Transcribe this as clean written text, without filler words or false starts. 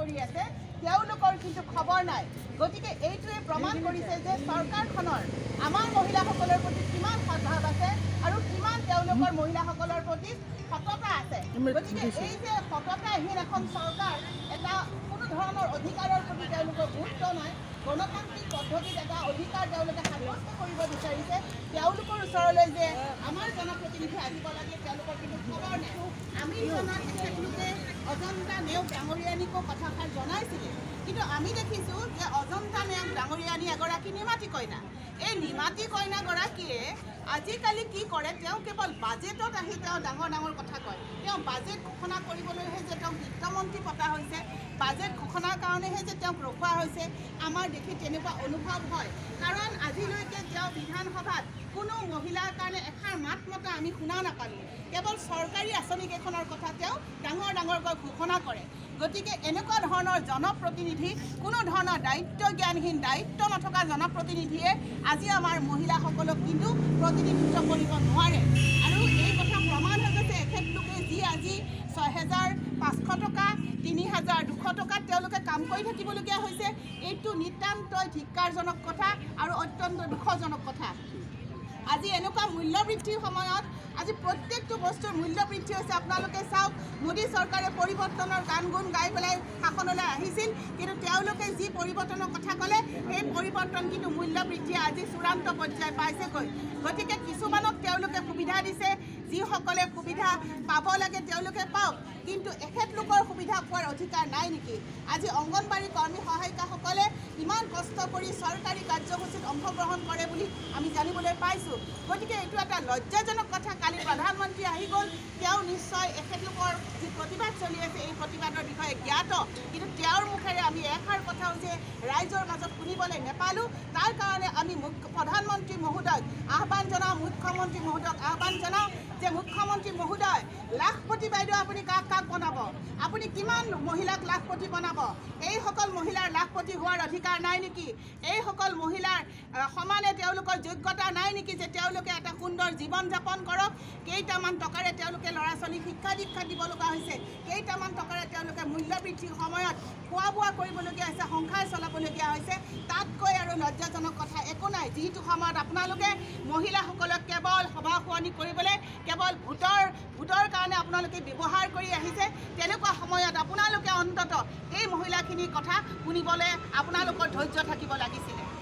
কৰি আছে তেওঁলোকৰ কিন্তু খবৰ নাই গতিকে এইটোৱে প্ৰমাণ কৰিছে যে চৰকাৰখনৰ আমাৰ মহিলাসকলৰ প্ৰতি কিমান সদ্ভাৱ আছে আৰু কিমান তেওঁলোকৰ মহিলাসকলৰ প্ৰতি সততা আছে গতিকে এই যে সততাহীন এখন চৰকাৰ এটা কোনো ধৰণৰ অধিকাৰৰ প্ৰতি তেওঁলোকৰ গুৰুত্ব নাই গণতান্ত্ৰিক পদ্ধতিত এটা অধিকাৰ তেওঁলোকে সাব্যস্ত কৰিব বিচাৰিছে তেওঁলোকৰ ওচৰলৈ যে আমাৰ জনপ্ৰতিনিধি আহিব লাগে তেওঁলোকৰ কিন্তু খবৰ নাই আমি জনাত তেখেতলোকে অজন্তা নেওগ ডাঙৰীয়ানীকো কথাষাৰ জনাইছিলে কিন্তু আমি দেখিছোঁ যে অজন্তা নেওগ ডাঙৰীয়ানী এগৰাকী নিমাতী কইনা এই নিমাতী কইনাগৰাকীয়ে আজিকালি কি কৰে তেওঁ কেৱল বাজেটত আহি তেওঁ ডাঙৰ ডাঙৰ কথা কয় তেওঁ বাজেট ঘোষণা কৰিবলৈহে যে তেওঁক বিত্তমন্ত্ৰী পতা হৈছে বাজেট ঘোষণাৰ কাৰণেহে যে তেওঁক ৰখোৱা হৈছে আমাৰ দেখি তেনেকুৱা অনুভৱ হয় কাৰণ আজিলৈকে তেওঁ বিধানসভাত কোনো মহিলাৰ কাৰণে এষাৰ মাত মতা আমি শুনা নাপালোঁ কেৱল চৰকাৰী আঁচনিকেইখনৰ কথা তেওঁ ডাঙৰ ডাঙৰকৈ ঘোষণা কৰে গতিকে এনেকুৱা ধৰণৰ জনপ্ৰতিনিধি কোনো ধৰণৰ দায়িত্ব জ্ঞানহীন দায়িত্ব নথকা জনপ্ৰতিনিধিয়ে আজি আমাৰ মহিলাসকলক কিন্তু প্ৰতিনিধিত্ব কৰিব নোৱাৰে আৰু এই কথা প্ৰমাণ হৈ গৈছে এখেতলোকে যি আজি 6,500 টকা 3,200 টকাত তেওঁলোকে কাম কৰি থাকিবলগীয়া হৈছে এইটো নিতান্তই ধিক্কাৰজনক কথা আৰু অত্যন্ত দুখজনক কথা আজি এনেকুৱা মূল্যবৃদ্ধিৰ সময়ত আজি প্ৰত্যেকটো বস্তুৰ মূল্যবৃদ্ধি হৈছে আপোনালোকে চাওক মোদী চৰকাৰে পৰিৱৰ্তনৰ গান গুণ গাই পেলাই শাসনলৈ আহিছিল কিন্তু তেওঁলোকে যি পৰিৱৰ্তনৰ কথা ক'লে সেই পৰিৱৰ্তন কিন্তু মূল্যবৃদ্ধিয়ে আজি চূড়ান্ত পৰ্যায় পাইছেগৈ গতিকে কিছুমানক তেওঁলোকে সুবিধা দিছে যিসকলে সুবিধা পাব লাগে তেওঁলোকে পাওক কিন্তু এখেতলোকৰ সুবিধা পোৱাৰ অধিকাৰ নাই নেকি আজি অংগনবাড়ী কৰ্মী সহায়িকাসকলে ইমান কষ্ট কৰি চৰকাৰী কাৰ্যসূচীত অংশগ্ৰহণ কৰে বুলি আমি জানিবলৈ পাইছোঁ গতিকে এইটো এটা লজ্জাজনক কথা কালি প্ৰধানমন্ত্ৰী আহি গ'ল তেওঁ নিশ্চয় এখেতলোকৰ যি প্ৰতিবাদ চলি আছে এই প্ৰতিবাদৰ বিষয়ে জ্ঞাত কিন্তু তেওঁৰ মুখেৰে আমি এষাৰ কথা হৈছে ৰাইজৰ মাজত শুনিবলৈ নেপালোঁ তাৰ কাৰণে আমি প্ৰধানমন্ত্ৰী মহোদয়ক আহ্বান জনাওঁ মুখ্যমন্ত্ৰী মহোদয়ক আহ্বান জনাওঁ যে মুখ্যমন্ত্ৰী মহোদয় লাখপতি বাইদেউ আপুনি কাক কাক বনাব আপুনি কিমান মহিলাক লাখপতি বনাব এইসকল মহিলাৰ লাখপতি হোৱাৰ অধিকাৰ নাই নেকি এইসকল মহিলাৰ সমানে তেওঁলোকৰ যোগ্যতা নাই নেকি যে তেওঁলোকে এটা সুন্দৰ জীৱন যাপন কৰক কেইটামান টকাৰে তেওঁলোকে ল'ৰা ছোৱালীক শিক্ষা দীক্ষা দিব লগা হৈছে কেইটামান টকাৰে তেওঁলোকে মূল্যবৃদ্ধিৰ সময়ত খোৱা বোৱা কৰিবলগীয়া হৈছে সংসাৰ চলাবলগীয়া হৈছে তাতকৈ আৰু লজ্জাজনক কথা একো নাই যিটো সময়ত আপোনালোকে মহিলাসকলক কেৱল সভা শুৱনি কৰিবলৈ কেৱল ভোটৰ কাৰণে আপোনালোকে ব্যৱহাৰ কৰি আহিছে তেনেকুৱা সময়ত আপোনালোকে অন্ততঃ এই মহিলাখিনিৰ কথা শুনিবলৈ আপোনালোকৰ ধৈৰ্য থাকিব লাগিছিলে